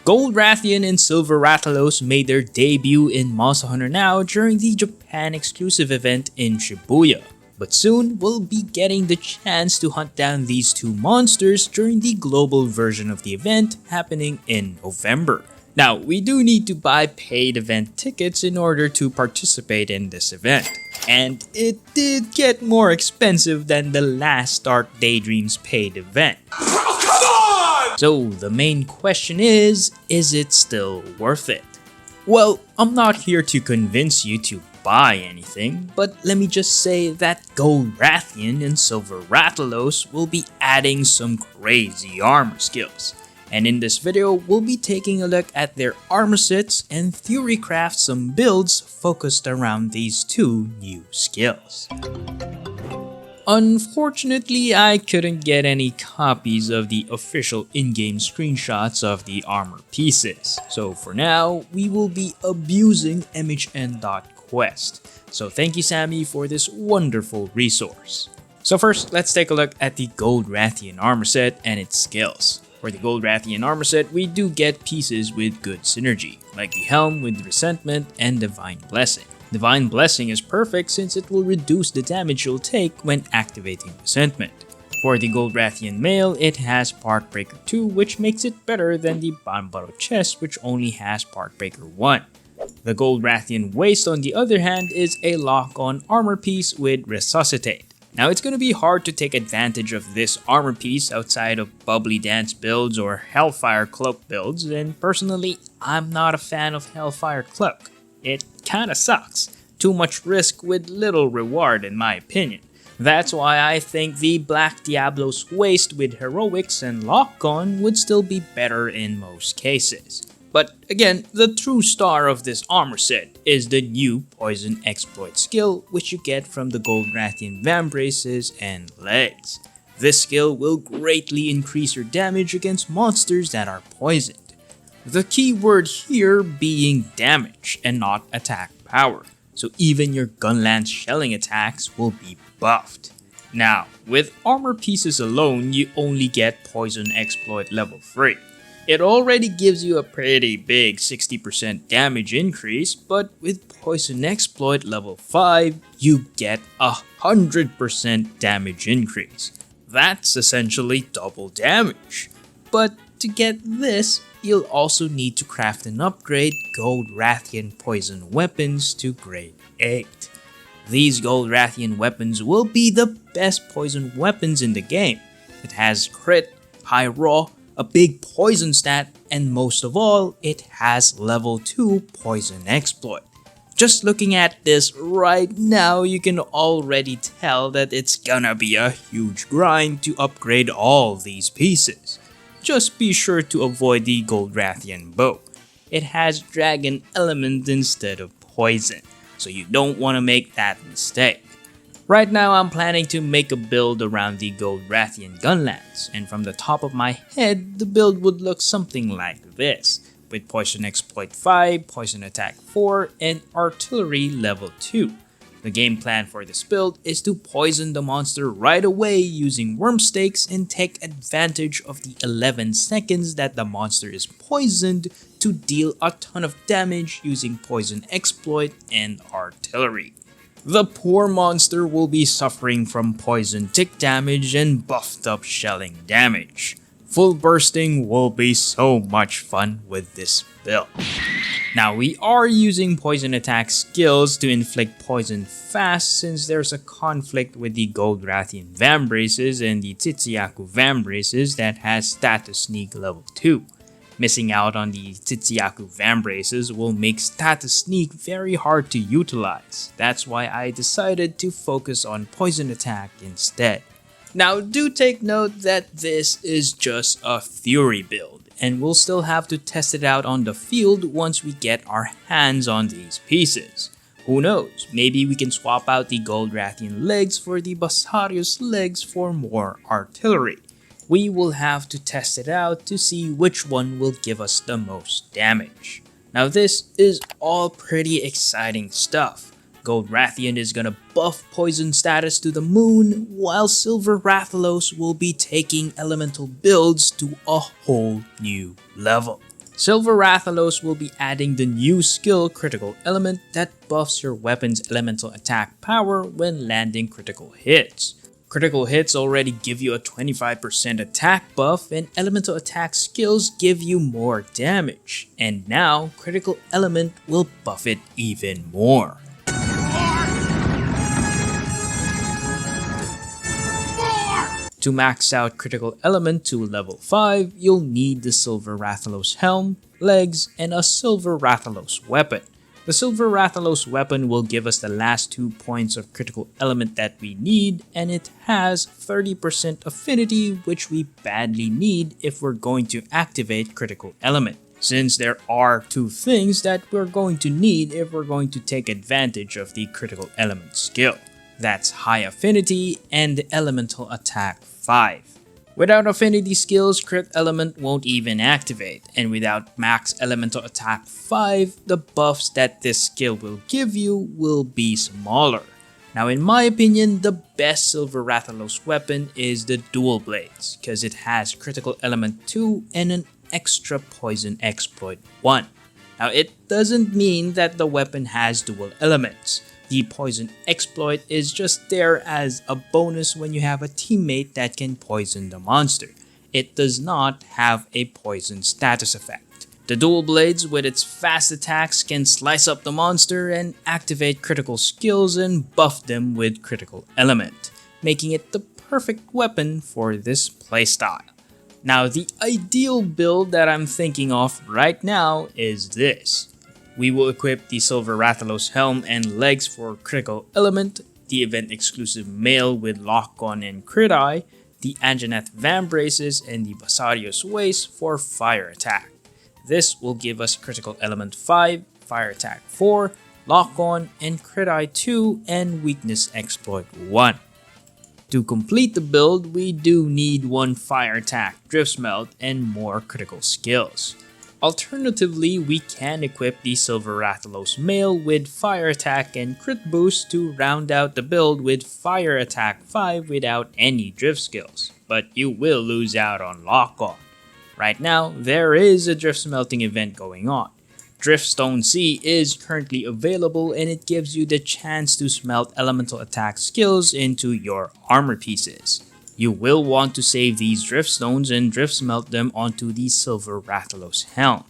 Gold Rathian and Silver Rathalos made their debut in Monster Hunter Now during the Japan exclusive event in Shibuya. But soon, we'll be getting the chance to hunt down these two monsters during the global version of the event happening in November. Now, we do need to buy paid event tickets in order to participate in this event. And it did get more expensive than the last Dark Daydreams paid event. So the main question is it still worth it? Well, I'm not here to convince you to buy anything, but let me just say that Gold Rathian and Silver Rathalos will be adding some crazy armor skills. And in this video, we'll be taking a look at their armor sets and theorycraft some builds focused around these two new skills. Unfortunately, I couldn't get any copies of the official in-game screenshots of the armor pieces. So for now, we will be abusing mhn.quest. So thank you, Sammy, for this wonderful resource. So first, let's take a look at the Gold Rathian armor set and its skills. For the Gold Rathian armor set, we do get pieces with good synergy, like the Helm with Resentment and Divine Blessing. Divine Blessing is perfect since it will reduce the damage you'll take when activating Resentment. For the Gold Rathian male, it has Part Breaker 2, which makes it better than the Banbaro chest, which only has Part Breaker 1. The Gold Rathian waist, on the other hand, is a lock-on armor piece with Resuscitate. Now, it's going to be hard to take advantage of this armor piece outside of Bubbly Dance builds or Hellfire Cloak builds, and personally, I'm not a fan of Hellfire Cloak. It kinda sucks. Too much risk with little reward in my opinion. That's why I think the Black Diablo's waist with Heroics and Lock-On would still be better in most cases. But again, the true star of this armor set is the new Poison Exploit skill, which you get from the Gold Rathian Vambraces and Legs. This skill will greatly increase your damage against monsters that are poisoned. The key word here being damage and not attack power, so even your Gunlance shelling attacks will be buffed. Now, with armor pieces alone, you only get Poison Exploit level 3. It already gives you a pretty big 60% damage increase, but with Poison Exploit level 5, you get 100% damage increase. That's essentially double damage. But to get this, you'll also need to craft and upgrade Gold Rathian poison weapons to grade 8. These Gold Rathian weapons will be the best poison weapons in the game. It has crit, high raw, a big poison stat, and most of all, it has level 2 poison exploit. Just looking at this right now, you can already tell that it's gonna be a huge grind to upgrade all these pieces. Just be sure to avoid the Gold Rathian bow. It has dragon element instead of poison, so you don't want to make that mistake. Right now I'm planning to make a build around the Gold Rathian Gunlance, and from the top of my head, the build would look something like this, with Poison Exploit 5, Poison Attack 4, and Artillery level 2. The game plan for this build is to poison the monster right away using Worm Stakes and take advantage of the 11 seconds that the monster is poisoned to deal a ton of damage using Poison Exploit and Artillery. The poor monster will be suffering from poison tick damage and buffed up shelling damage. Full bursting will be so much fun with this build. Now, we are using poison attack skills to inflict poison fast since there's a conflict with the Gold Rathian Vambraces and the Tsitsiaku Vambraces that has Status Sneak level 2. Missing out on the Tsitsiaku Vambraces will make Status Sneak very hard to utilize. That's why I decided to focus on poison attack instead. Now, do take note that this is just a theory build, and we'll still have to test it out on the field once we get our hands on these pieces. Who knows, maybe we can swap out the Gold Rathian legs for the Basarius legs for more artillery. We will have to test it out to see which one will give us the most damage. Now this is all pretty exciting stuff. Gold Rathian is gonna buff poison status to the moon, while Silver Rathalos will be taking elemental builds to a whole new level. Silver Rathalos will be adding the new skill Critical Element that buffs your weapon's elemental attack power when landing critical hits. Critical hits already give you a 25% attack buff, and elemental attack skills give you more damage. And now, Critical Element will buff it even more. To max out Critical Element to level 5, you'll need the Silver Rathalos helm, legs, and a Silver Rathalos weapon. The Silver Rathalos weapon will give us the last 2 points of Critical Element that we need, and it has 30% affinity, which we badly need if we're going to activate Critical Element, since there are 2 things that we're going to need if we're going to take advantage of the Critical Element skill. That's High Affinity and the Elemental Attack 5. Without affinity skills, Crit Element won't even activate, and without Max Elemental Attack 5, the buffs that this skill will give you will be smaller. Now in my opinion, the best Silver Rathalos weapon is the Dual Blades, because it has Critical Element 2 and an extra Poison Exploit 1. Now it doesn't mean that the weapon has dual elements. The Poison Exploit is just there as a bonus when you have a teammate that can poison the monster. It does not have a poison status effect. The Dual Blades with its fast attacks can slice up the monster and activate critical skills and buff them with Critical Element, making it the perfect weapon for this playstyle. Now the ideal build that I'm thinking of right now is this. We will equip the Silver Rathalos helm and legs for Critical Element, the event exclusive mail with Lock On and Crit Eye, the Anjanath Vambraces, and the Basarios Waist for Fire Attack. This will give us Critical Element 5, Fire Attack 4, Lock On, and Crit Eye 2, and Weakness Exploit 1. To complete the build, we do need 1 Fire Attack, Drift Smelt, and more critical skills. Alternatively, we can equip the Silver Rathalos mail with Fire Attack and Crit Boost to round out the build with Fire Attack 5 without any drift skills, but you will lose out on Lock On. Right now, there is a Drift Smelting event going on. Driftstone C is currently available and it gives you the chance to smelt elemental attack skills into your armor pieces. You will want to save these Driftstones and drift smelt them onto the Silver Rathalos helm.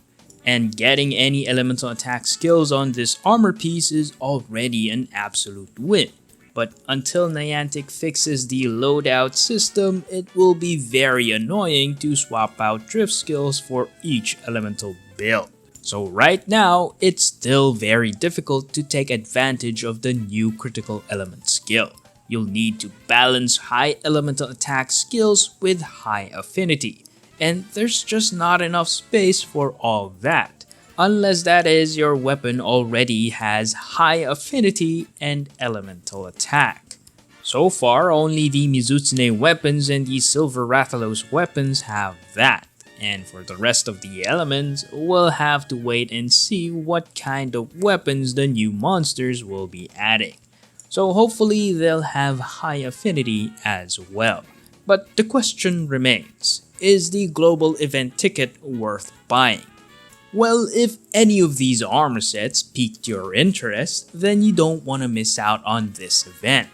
And getting any elemental attack skills on this armor piece is already an absolute win. But until Niantic fixes the loadout system, it will be very annoying to swap out drift skills for each elemental build. So right now, it's still very difficult to take advantage of the new Critical Element skill. You'll need to balance high elemental attack skills with high affinity, and there's just not enough space for all that, unless that is your weapon already has high affinity and elemental attack. So far, only the Mizutsune weapons and the Silver Rathalos weapons have that, and for the rest of the elements, we'll have to wait and see what kind of weapons the new monsters will be adding. So hopefully they'll have high affinity as well. But the question remains, is the global event ticket worth buying? Well, if any of these armor sets piqued your interest, then you don't want to miss out on this event.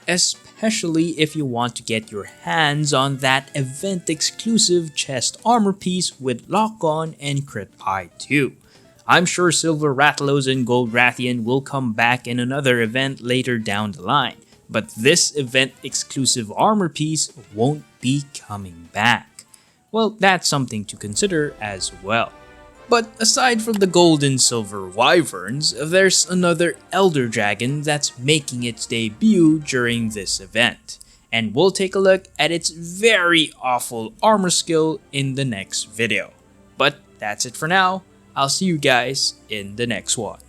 Especially if you want to get your hands on that event exclusive chest armor piece with Lock On and Crit Eye 2. I'm sure Silver Rathalos and Gold Rathian will come back in another event later down the line, but this event exclusive armor piece won't be coming back. Well, that's something to consider as well. But aside from the gold and silver wyverns, there's another Elder Dragon that's making its debut during this event, and we'll take a look at its very awful armor skill in the next video. But that's it for now. I'll see you guys in the next one.